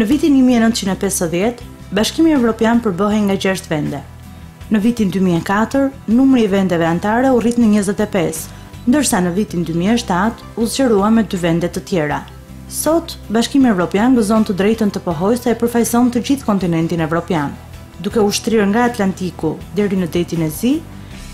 Në vitin 1950, Bashkimi Evropian përbëhej nga 6 vende. Në vitin 2004, numri i vendeve anëtare u rrit në 25, ndërsa në vitin 2007 u zgjerua me 2 vende të tjera. Sot, Bashkimi Evropian gëzon të drejtën të pohojse e përfaqëson të gjithë kontinentin evropian. Duke u shtrirë nga Atlantiku deri në detin e Zi,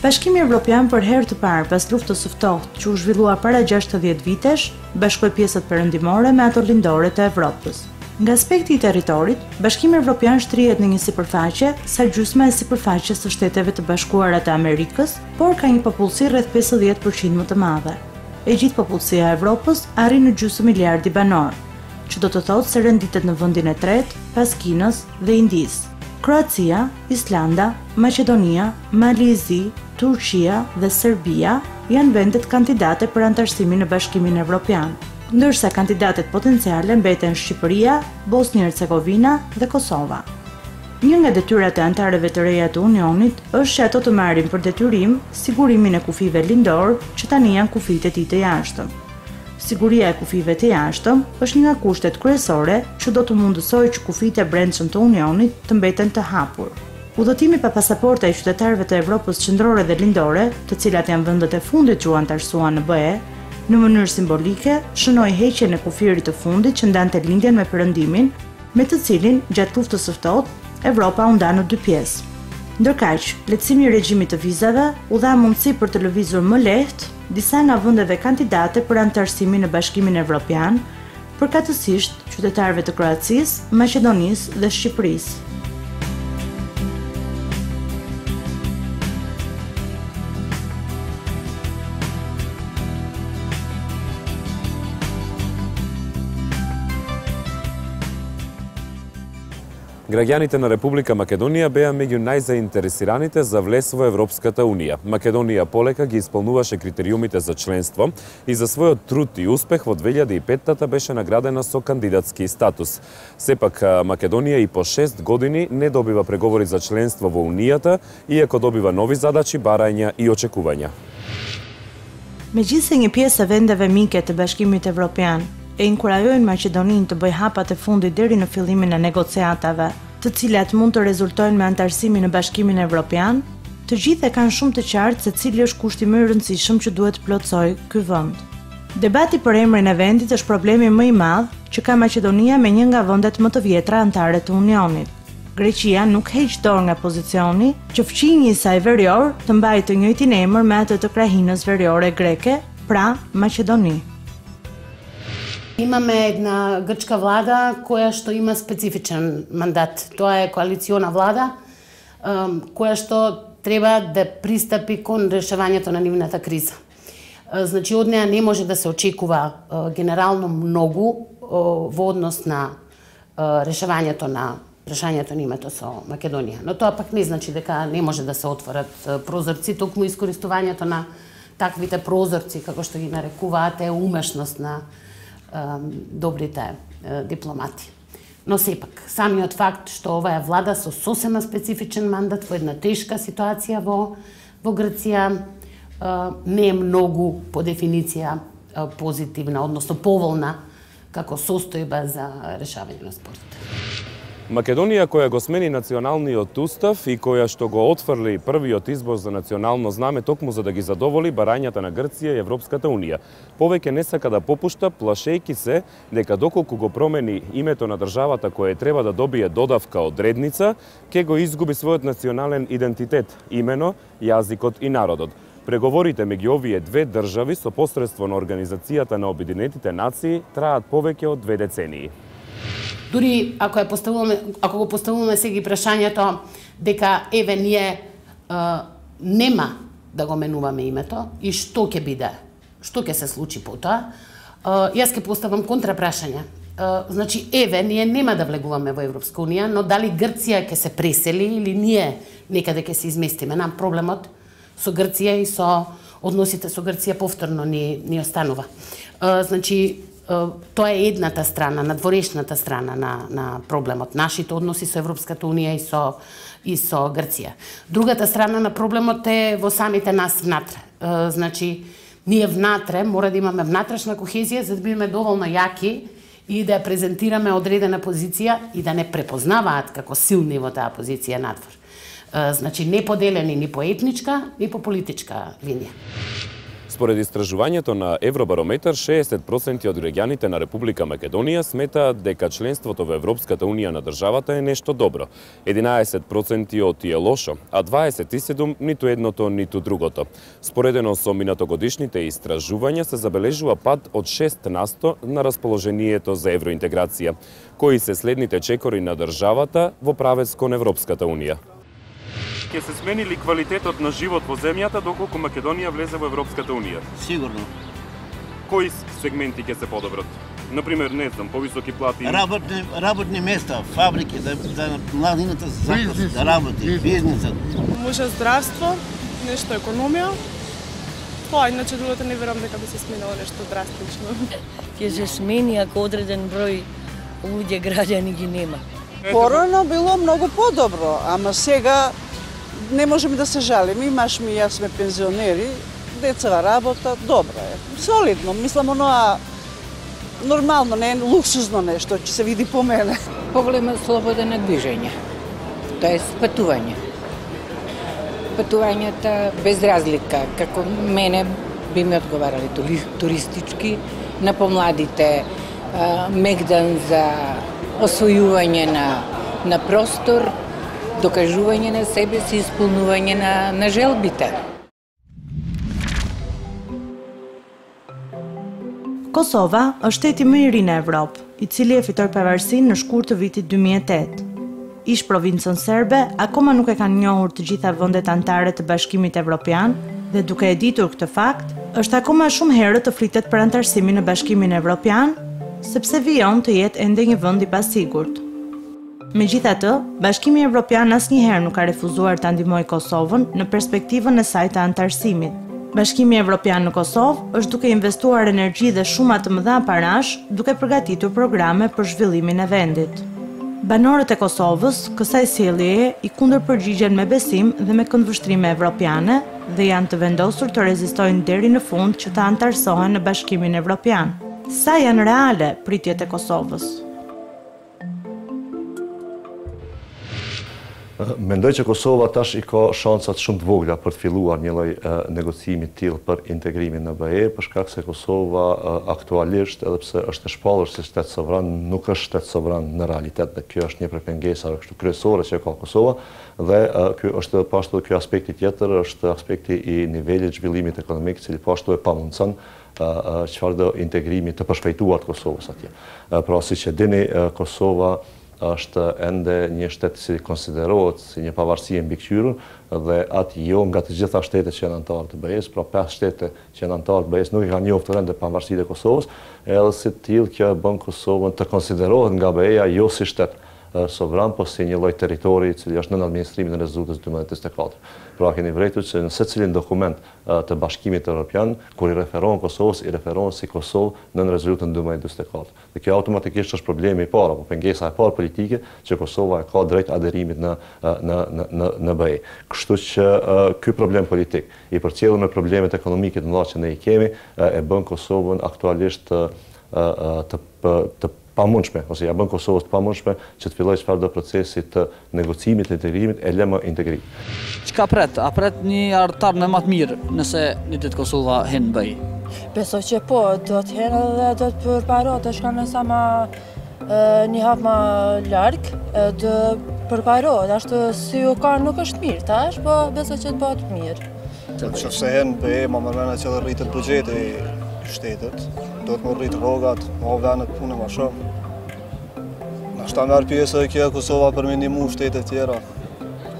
Bashkimi Evropian për herë të parë pas luftës së ftohtë që u zhvillua para 60 vitesh, bashkoi pjesët perëndimore me ato lindore të Evropës. Nga aspekti i territorit, Bashkimi Evropian shtrihet në një sipërfaqe sa gjysma e sipërfaqes së Shteteve të Bashkuara të Amerikës, por ka një popullsi rreth 50% më të madhe. E gjithë popullsia e Evropës arrin në gjysmë miliardi banor, që do të thotë se renditet në vendin e tretë pas Kinës dhe Indisë. Kroacia, Islanda, Maqedonia, Mali i Zi, Turqia dhe Serbia janë vendet kandidate për anëtarësimin në Bashkimin Evropian, ndërsa kandidatet potenciale mbeten Shqipëria, Bosnjë-Hercegovina dhe Kosova. Një nga detyrat e anëtarëve të reja të Unionit është që ato të marrin për detyrim sigurimin e kufive lindor, që tani janë kufit e tij të jashtëm. Siguria e kufive të jashtëm është një nga kushtet kryesore që do të mundësojë që kufit e brendshëm të Unionit të mbeten të hapur. Udhëtimi pa pasaporta i qytetarëve të Evropës qendrore dhe lindore, të cilat janë vendet e fundit që u anëtarësuan në BE, në mënyrë simbolike shënoi heqjen e kufirit të fundit që ndante lindjen me perëndimin, me të cilin gjatë luftës së ftohtë Evropa u nda në 2 pjesë. Ndërkaq, lehtësimi i regjimit të vizave u dha mundësi për të lëvizur më lehtë disa nga vendeve kandidate për anëtarësimin në Bashkimin Evropian, përkatësisht qytetarëve të Kroacisë, Maqedonisë dhe Shqipërisë. Граѓаните на Република Македонија беа меѓу најзаинтересираните за влез во Европската Унија. Македонија полека ги исполнуваше критериумите за членство и за својот труд и успех во 2005-та беше наградена со кандидатски статус. Сепак Македонија и по 6 години не добива преговори за членство во Унијата, иако добива нови задачи, барања и очекувања. Megjithse një pjesë e vendeve mike të Bashkimit Evropian e inkurajojnë Maqedoninë të bëjë hapat e fundit deri në fillimin e negociatave, të cilat mund të rezultojnë me anëtarësimin në Bashkimin Evropian, të gjithë e kanë shumë të qartë se cili është kushti më i rëndësishëm që duhet plotësojë ky vend. Debati për emrin e vendit është problemi më i madh që ka Maqedonia me një nga vendet më të vjetra anëtare të Unionit. Greqia nuk heq dorë nga pozicioni që fqinji i saj verior të mbajë të njëjtin emër me atë të krahinës veriore greke, pra Maqedoni. Имаме една грчка влада која што има специфичен мандат. Тоа е коалициона влада која што треба да пристапи кон решавањето на нивната криза. Значи од неа не може да се очекува генерално многу во однос на решавањето на прашањето на името со Македонија. Но тоа пак не значи дека не може да се отворат прозорци, токму искористувањето на таквите прозорци, како што ги нарекуваат, е умешност на добрите дипломати. Но сепак, самиот факт што ова е влада со сосема специфичен мандат во една тешка ситуација во Грција не е многу по дефиниција позитивна, односно поволна како состојба за решавање на спорот. Македонија, која го смени националниот устав и која што го отфрли првиот избор за национално знаме токму за да ги задоволи барањата на Грција и Европската Унија. Повеќе не сака да попушта, плашејки се дека доколку го промени името на државата која треба да добие додавка од редница, ќе го изгуби својот национален идентитет, имено, јазикот и народот. Преговорите меѓу овие две држави со посредство на Организацијата на Обединетите нации траат повеќе од 2 децении. Дури ако го поставуваме сега прашањето дека еве ние нема да го менуваме името и што ќе биде, што ќе се случи потоа, јас ќе поставам контрапрашање. Значи еве ние нема да влегуваме во Европска унија, но дали Грција ќе се пресели или ние некаде ќе се изместиме? Нам проблемот со Грција и со односите со Грција повторно ни останува. Значи тоа е едната страна, надворешната страна на проблемот. Нашите односи со Европската унија и со Грција. Другата страна на проблемот е во самите нас внатре. Значи, ние внатре мора да имаме внатрешна кохезија за да бидеме доволно јаки и да презентираме одредена позиција и да не препознаваат како силни во таа позиција надвор. Значи, не поделени ни по етничка, ни по политичка линија. Според истражувањето на Евробарометар, 60% од граѓаните на Република Македонија сметаат дека членството во Европската Унија на државата е нешто добро. 11% од тие лошо, а 27% ниту едното, ниту другото. Споредено со минатогодишните истражувања се забележува пад од 6% на расположението за евроинтеграција. Кои се следните чекори на државата во правец кон Европската Унија? Ќе се смени ли квалитетот на живот во земјата доколку Македонија влезе во Европската Унија? Сигурно. Кои сегменти ќе се подобрат? Например, не знам, повисоки плати? Работни места, фабрики, да младината закоси, да работи, бизнисот. Може здравство, нешто економија. Тоа, иначе другото не верувам дека би се сменило нешто драстично. Ќе се смени ако одреден број луѓе граѓани ги нема. Порано било многу подобро, ама сега не можеме да се жалиме, имаш ми, јас сме пензионери, децава работа, добро е. Солидно, мислам оноа нормално, не е луксузно нешто, ќе се види по мене. Поголема слобода на движење, тоест патување. Патувањата без разлика, како мене би ми одговарали туристички, на помладите мегдан за освојување на простор, докажување на себе си, исполнување на желбите. Kosova është shteti më i ri në Evropë, I cili e fitoi pavarësinë në shkurt të vitit 2008. Ish provincën serbe akoma nuk e kanë njohur të gjitha vendet anëtare të Bashkimit Evropian dhe duke e ditur këtë fakt, është akoma shumë herë të flitet për anëtarësimin në Bashkimin Evropian, sepse vijon të jetë ende një vend I pasigurt. Megjithatë, Bashkimi Evropian asnjëherë nuk ka refuzuar ta ndihmojë Kosovën në perspektivën e saj të anëtarësimit. Bashkimi Evropian në Kosovë është duke investuar energji dhe shuma të mëdha parash, duke përgatitur programe për zhvillimin e vendit. Banorët e Kosovës, kësaj sjelljeje I kundërpërgjigjen me besim dhe me këndvështrime evropiane dhe janë të vendosur të rezistojnë deri në fund që të anëtarësohen në Bashkimin Evropian. Sa janë reale pritjet e Kosovës? Mendoj që Kosova tash I ka shansat shumë të vogla për të filluar një lloj negociimi të tillë për integrimin në BE, për shkak se Kosova aktualisht, edhe pse është e shpallur si shtet sovran, nuk është shtet sovran në realitet, dhe kjo është një prej pengesave kështu kryesore që ka Kosova, dhe ky është pashtu ky aspekti tjetër, është aspekti I nivelit zhvillimit ekonomik, I cili pashtu e pamundson çfarë do integrimi të përshpejtuar të Kosovës atje. Pra siç e dini, Kosova është ende një shtet që konsiderohet si një pavarësi e mbikëqyrur dhe atë jo nga të gjitha shtetet që janë anëtarë të BE-s, pra 5 shtete që janë anëtarë të BE-s nuk I kanë njohur ende pavarësitë e Kosovës, edhe si të tillë kjo e bën Kosovën të konsiderohet nga BE-ja jo si shtet sovran, po si një lloj territori I cili është nën administrimin e rezultatës 2024. Pra keni vërejtur që në secilin dokument të Bashkimit Evropian, kur I referohen Kosovës, I referohen si Kosovë nën rezultatën 2024. Dhe kjo automatikisht është problemi I parë, apo pengesa e parë politike që Kosova e ka drejt aderimit në BE. Kështu që ky problem politik I përcjellur me problemet ekonomike të mëdha që ne I kemi e bën Kosovën aktualisht të pamundshme, ose ja bën Kosovës të pamundshme që të fillojë çfarëdo procesi të negocimit të integrimit e lëmë integrim. Çka pret? A pret një anëtar më të mirë nëse një ditë Kosova hen BE? Besoj që po, do të hen edhe do të përparohet të shkon sa më një hap më larg, të përparohet, ashtu si u ka nuk është mirë tash, po besoj që të bëhet mirë. Nëse hen BE, më mërmena që dhe rritet buxheti I shtetit, do të më rritë rrogat, më venet punë më shumë. Nashta merr pjesë e kjo Kosova për me ndihmu shtetet tjera.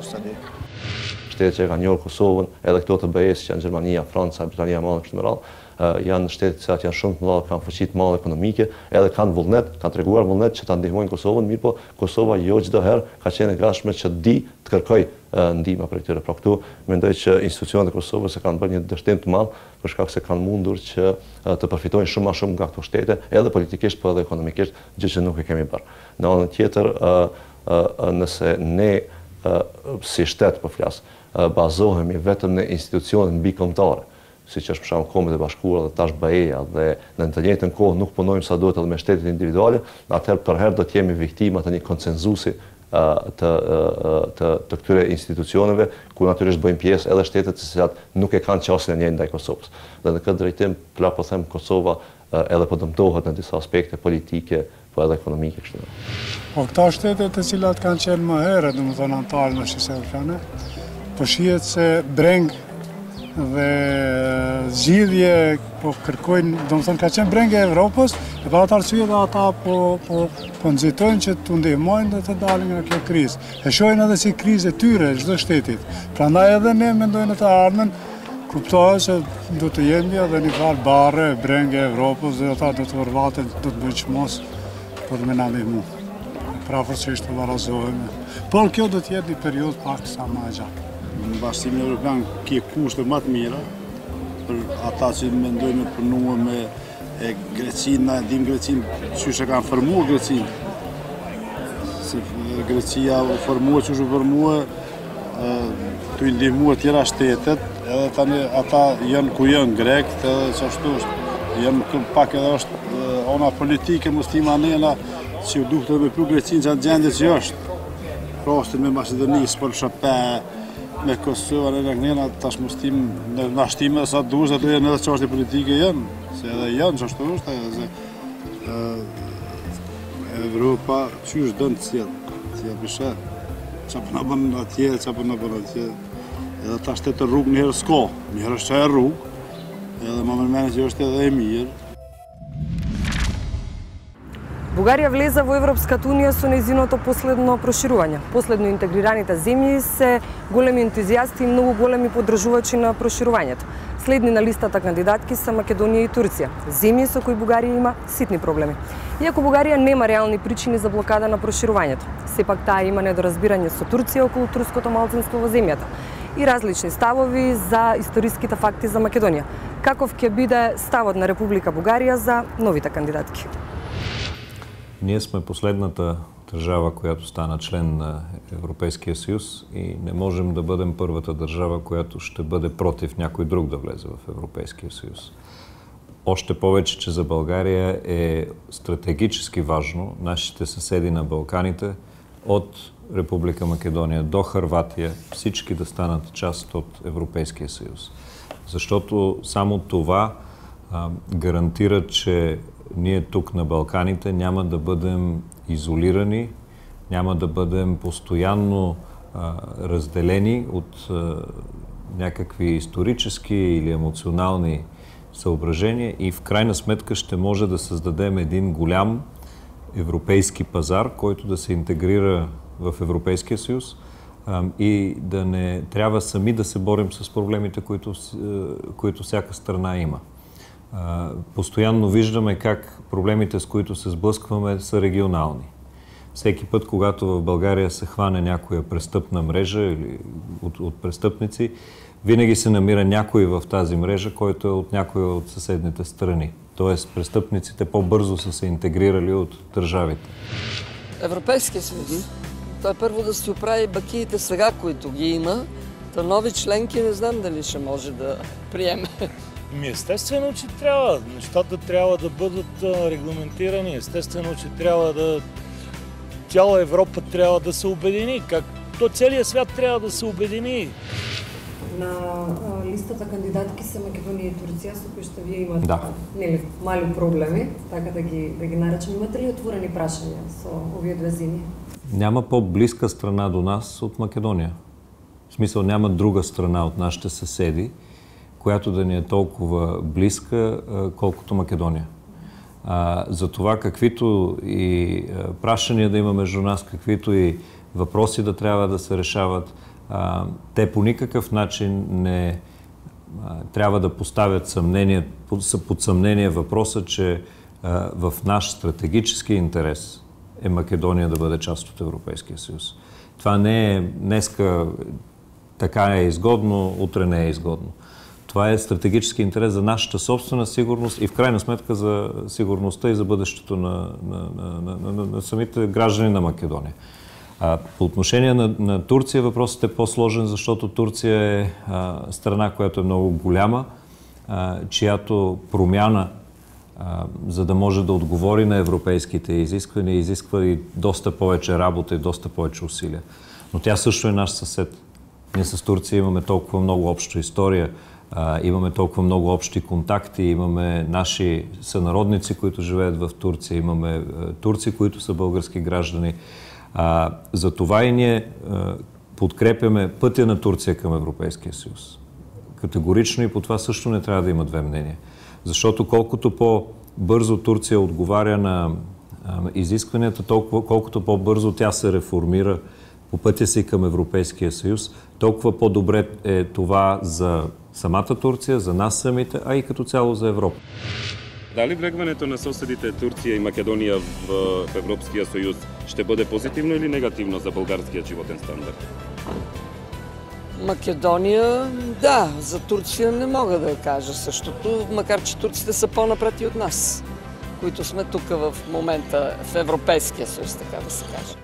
Shtetet që kanë njohur Kosovën, edhe këto të BE-s që janë Gjermania, Franca, Britania e Madhe kështu me radhë, janë shtete që janë shumë të mëdha, kanë fuqi të madhe ekonomike, edhe kanë vullnet, kanë treguar vullnet që ta ndihmojnë Kosovën, mirë po Kosova jo çdo herë ka qenë e gatshme që të kërkoj ndihmë për këtyre. Pra këtu mendoj që institucionet e Kosovës e kanë bërë një dështim të madh për shkak se kanë mundur që të përfitojnë shumë më shumë nga këto shtete, edhe politikisht po edhe ekonomikisht, gjë që nuk e kemi bërë. Në anën tjetër, nëse ne si shtet po flas, bazohemi vetëm në institucionet mbikombëtare, si që është për shembull Kombet e Bashkuara dhe tash BE-ja, dhe në të njëjtën kohë nuk punojmë sa duhet edhe me shtetet individuale, atëherë për herë do të jemi viktima të një konsenzusi të këtyre institucioneve, ku natyrisht bëjmë pjesë edhe shtetet të cilat nuk e kanë qasjen e njëjtë ndaj Kosovës. Dhe në këtë drejtim, po them, Kosova edhe po dëmtohet në disa aspekte politike, po edhe ekonomike kështu. Po këta shtetet të cilat kanë qenë më herët, domethënë antarë në Shishe Evropiane, po shihet se breng dhe zgjidhje po kërkojnë, domethënë ka qenë breng e Evropës, e pa atë arsye dhe ata po nxitojnë që t'u ndihmojnë dhe të dalin nga kjo krizë. E shohin edhe si krizë e tyre çdo shtetit. Prandaj edhe ne mendojnë të ardhmen kuptohet se do të jemi edhe një farë barre, breng e Evropës dhe ata do të vërvaten, do të bëjnë çmos për me na ndihmu. Prafërsisht të barazohemi. Por kjo do të jetë një periudhë pak sa më e gjatë. Në Bashkimin Evropian ke kushte më të mira për ata që mendojnë të punojnë me Grecinë, na dim Grecinë, çysh e kanë formuar Grecinë. Si Grecia u formua çysh u formua, të ndihmuar të tjera shtetet, edhe tani ata janë ku janë grekët, edhe çashtu është, janë pak edhe është ona politike mos tim anena që u duhet të me pru Grecinë që atë gjendje që është. Rastin me Maqedonisë, për shëpe, me Kosovë, në nëna tash mos tim në nashtime sa duhet ato janë edhe çështje politike janë, se edhe janë çashtu është, edhe Evropa çysh don të sjell bisha. Çfarë na bën atje, çfarë na bën atje. Edhe tash të rrugë një herë s'ka, një herë është e rrugë, edhe më mërmene që është edhe e mirë. Бугарија влеза во Европската унија со нејзиното последно проширување. Последно интегрираните земји се големи ентузијасти и многу големи поддржувачи на проширувањето. Следни на листата кандидатки се Македонија и Турција, земји со кои Бугарија има ситни проблеми. Иако Бугарија нема реални причини за блокада на проширувањето, сепак таа има недоразбирање со Турција околу турското малцинство во земјата и различни ставови за историските факти за Македонија. Каков ќе биде ставот на Република Бугарија за новите кандидатки? Ние сме последната държава, която стана член на Европейския съюз и не можем да бъдем първата държава, която ще бъде против някой друг да влезе в Европейския съюз. Още повече, че за България е стратегически важно нашите съседи на Балканите от Република Македония до Хърватия всички да станат част от Европейския съюз. Защото само това гарантира, че ние тук на Балканите няма да бъдем изолирани, няма да бъдем постоянно разделени от някакви исторически или емоционални съображения и в крайна сметка ще може да създадем един голям европейски пазар, който да се интегрира в Европейския съюз и да не трябва сами да се борим с проблемите, които всяка страна има. Постоянно виждаме как проблемите, с които се сблъскваме, са регионални. Всеки път, когато в България се хване някоя престъпна мрежа или от престъпници, винаги се намира някой в тази мрежа, който е от някоя от съседните страни. Тоест, престъпниците по-бързо са се интегрирали от държавите. Европейския съюз. Той първо да си оправи бакиите сега, които ги има, та нови членки не знам дали ще може да приеме. Естествено, че трябва. Нещата трябва да бъдат регламентирани. Естествено, че цяла Европа трябва да се обедини. Както целият свят трябва да се обедини. На листата кандидатки са Македонија и Турција, со кои што вие имате мали проблеми, така да ги наречем. Имате ли отворени прашања со овие две земји? Няма по-близка страна до нас от Македония. В смисъл, няма друга страна от нашите съседи, която да ни е толкова близка, колкото Македония. За това каквито и прашания да има между нас, каквито и въпроси да трябва да се решават, те по никакъв начин не трябва да поставят под съмнение въпроса, че в наш стратегически интерес е Македония да бъде част от Европейския съюз. Това не е днеска така е изгодно, утре не е изгодно. Това е стратегически интерес за нашата собствена сигурност и в крайна сметка за сигурността и за бъдещето на самите граждани на Македония. По отношение на Турция въпросът е по-сложен, защото Турция е страна, която е много голяма, чиято промяна, за да може да отговори на европейските изисквания, изисква и доста повече работа и доста повече усилия. Но тя също е наш съсед. Ние с Турция имаме толкова много обща история, имаме толкова много общи контакти, имаме наши сънародници, които живеят в Турция, имаме турци, които са български граждани. Затова и ние подкрепяме пътя на Турция към Европейския съюз. Категорично и по това също не трябва да има две мнения. Защото колкото по-бързо Турция отговаря на изискванията, колкото по-бързо тя се реформира по пътя си към Европейския съюз, толкова по-добре е това за самата Турция, за нас самите, а и като цяло за Европа. Дали влегването на съседите Турция и Македония в Европския съюз ще бъде позитивно или негативно за българския животен стандарт? Македония, да, за Турция не мога да кажа същото, макар че турците са по-напред и от нас, които сме тук в момента в Европейския съюз, така да се каже.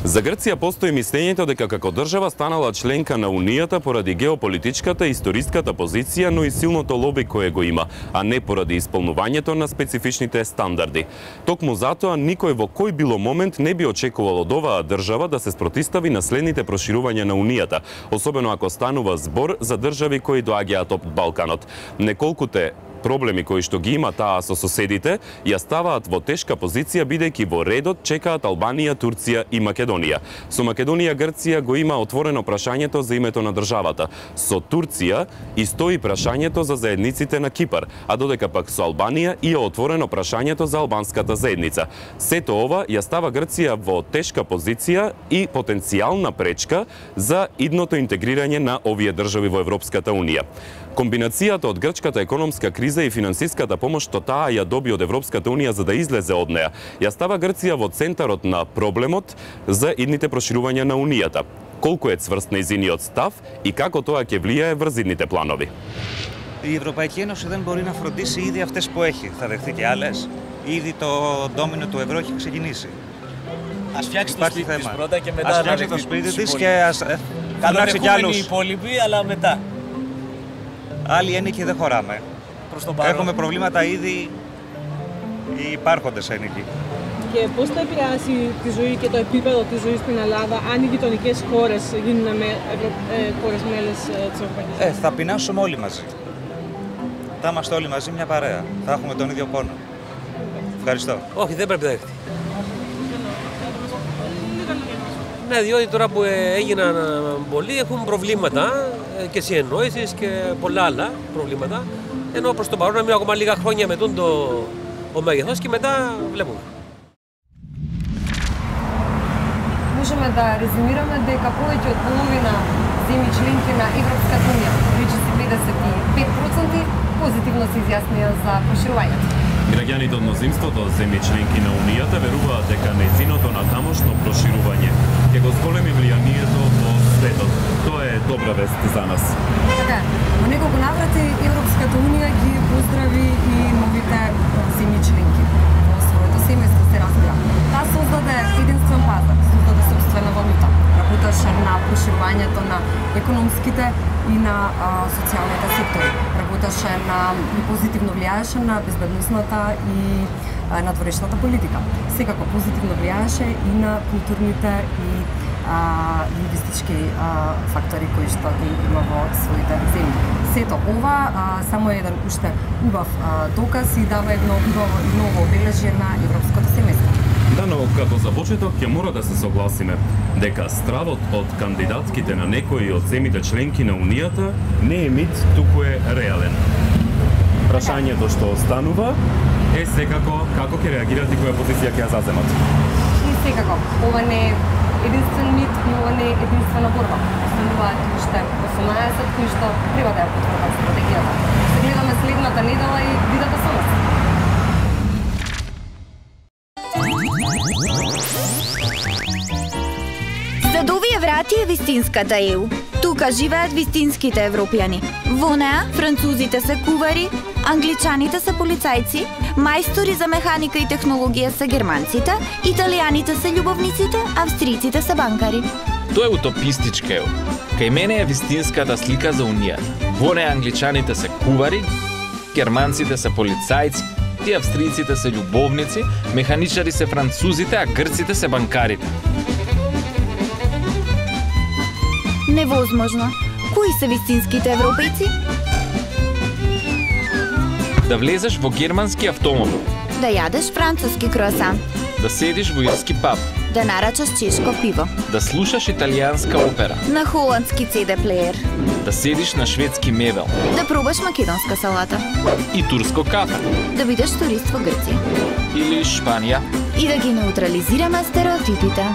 За Грција постои мислењето дека како држава станала членка на Унијата поради геополитичката и историската позиција, но и силното лоби кое го има, а не поради исполнувањето на специфичните стандарди. Токму затоа никој во кој било момент не би очекувал од оваа држава да се спротистави на следните проширувања на Унијата, особено ако станува збор за држави кои доаѓаат од Балканот. Неколкуте проблеми кои што ги има таа со соседите ја ставаат во тешка позиција бидејќи во редот чекаат Албанија, Турција и Македонија. Со Македонија Грција го има отворено прашањето за името на државата. Со Турција и стои прашањето за заедниците на Кипар, а додека пак со Албанија и е отворено прашањето за албанската заедница. Сето ова ја става Грција во тешка позиција и потенцијална пречка за идното интегрирање на овие држави во Европската Унија. Комбинацијата од грчката економска криза и финансиската помош што таа ја доби од Европската Унија за да излезе од неа, ја става Грција во центарот на проблемот за идните проширувања на Унијата. Колку е цврст нејзиниот став и како тоа ќе влијае врз идните планови? Η Ευρωπαϊκή Ένωση δεν μπορεί να φροντίσει ήδη αυτές που έχει. Θα δεχθεί και άλλες. Ήδη το ντόμινο του ευρώ έχει ξεκινήσει. Ας φτιάξει το σπίτι της πρώτα και μετά ας να φτιάξει το δεχθεί σπίτι τους της υπόλοιπους. και ας φωνάξει κι άλλους. Οι υπόλοιποι, αλλά μετά. Άλλοι ένικοι δεν χωράμε. Προς τον παρόν. Έχουμε προβλήματα ήδη οι υπάρχοντες ένικοι. Και πώς θα επηρεάσει τη ζωή και το επίπεδο της ζωής στην Ελλάδα αν οι γειτονικές χώρες γίνουν χώρες μέλες της Ευρωπαϊκής Ένωσης? Θα πεινάσουμε όλοι μαζί. Θα είμαστε όλοι μαζί μια παρέα. Θα έχουμε τον ίδιο πόνο. Ευχαριστώ. Όχι, δεν πρέπει να δεχτεί. Ναι, διότι τώρα που έγιναν πολλοί έχουν προβλήματα και συνεννόησεις και πολλά άλλα προβλήματα. Ενώ προς το παρόν να μείνουν ακόμα λίγα χρόνια με το μέγεθος και μετά βλέπουμε. Можеме да резюмираме дека повеќе од половина земји членки на Европската унија, речиси 55%, позитивно се изјаснија за проширувањето. Граѓаните од мнозинството земји членки на Унијата веруваат дека нејзиното натамошно проширување ќе го зголеми влијанието во светот. Тоа е добра вест за нас. Така, во неколку наврати Европската унија ги поздрави и новите земји членки. Во своето семејство се разбира. Таа создаде единствен пазар, создаде собствена валута, работеше на проширувањето на економските и на социјалните сектори. Работеше и позитивно влијаеше на безбедносната и надворешната политика. Секако позитивно влијаеше и на културните и лингвистички фактори кои што ги има во своите земји. Сето ова само е еден уште убав доказ и дава едно убаво и ново обележје на европското семејство. Да, но како за почеток ќе мора да се согласиме дека стравот од кандидатките на некои од земите членки на Унијата не е мит, туку е реален. Прашањето што останува е секако како ќе реагират и која позиција ќе ја заземат. И секако, ова не е единствен мит и ова не е единствена борба. Остануваат уште 18 кои што треба да ја потврдат стратегијата. Се гледаме следната недела и видете со нас. Зад овие врати е вистинската ЕУ. Тука живеат вистинските европјани. Во неа французите се кувари, англичаните се полицајци, мајстори за механика и технологија се германците, италијаните се љубовниците, австријците се банкари. Тоа е утопистичка ео. Кај мене е вистинската слика за Унија. Во неја англичаните се кувари, германците се полицајци, и австријците се љубовници, механичари се французите, а грците се банкарите. Невозможно. Кои се вистинските европејци? Да влезеш во германски автомобил. Да јадеш француски круасан. Да седиш во ирски паб. Да нарачаш чешко пиво. Да слушаш италијанска опера. На холандски CD плеер. Да седиш на шведски мебел. Да пробаш македонска салата. И турско кафе. Да бидеш турист во Грција. Или Шпанија. И да ги неутрализираме стереотипите.